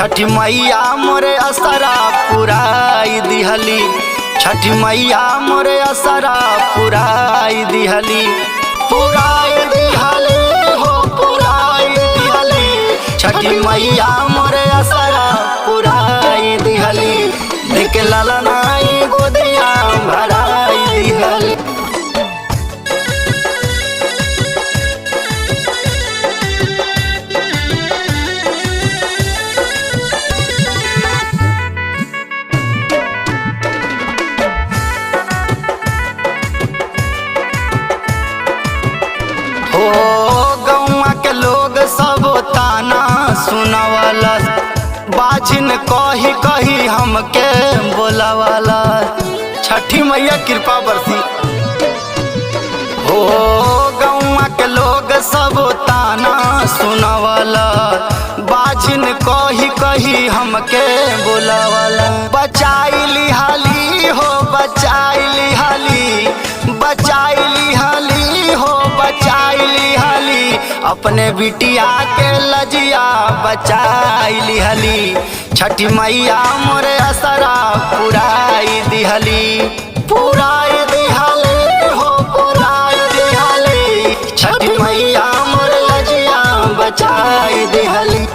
छठी मैया मोरे असरा पुराई दिहली। छठी मैया मोरे असरा पुराई दिहली। पुराई दिहली हो पुराई दिहली। छठी मैया मोरे असरा पुराई दिहली। देख ललनाई गोदिया भराई दिहली। गौवा के लोग सब ताना सुनावाला। बाजिन कही कही हमके बोलावाला। छठी मैया कृपा बरसी। हो गौवा के लोग सब ताना सुनावाला। बाजिन कही कही हमके बोलावाला। बचाई लिहाली हो बचाई लिहाली। बचाई लिहाली हो बचाई लिहाली। अपने बिटिया के लजिया बचाई लिहली। छठी मैया मोरे असरा पुराई दिहली। पुराई दिहली हो पुराई दिहली। छठी मैया मोरे लजिया बचाई दिहली।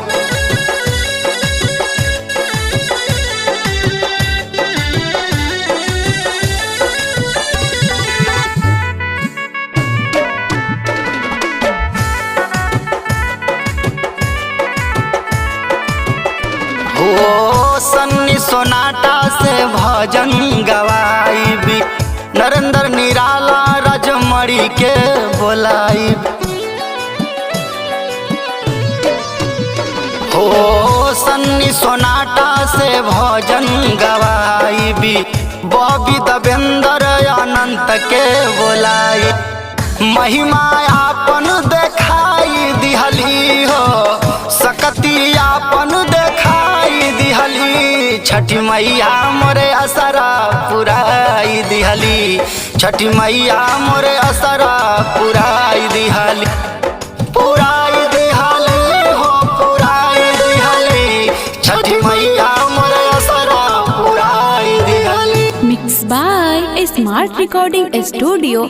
ओ सन्नी सोनाटा से भजन गवाई भी। नरेंद्र निराला राजमणि के बोलाई। हो सन्नी सोनाटा से भजन गवाई भी। बॉबी देवेंद्र अनंत के बोलाई। महिमा आपन देखाई दिहली हो सकती आपन देखाई दिहली। छठी मैया मोरे असरा पुराई दिहली। छठी मैया मोरे असरा पुराई दिहली। पुराई दिहली हो पुराई दिहली। छठी मैया मोरे असरा पुराई दिहली। Mix by smart recording studio.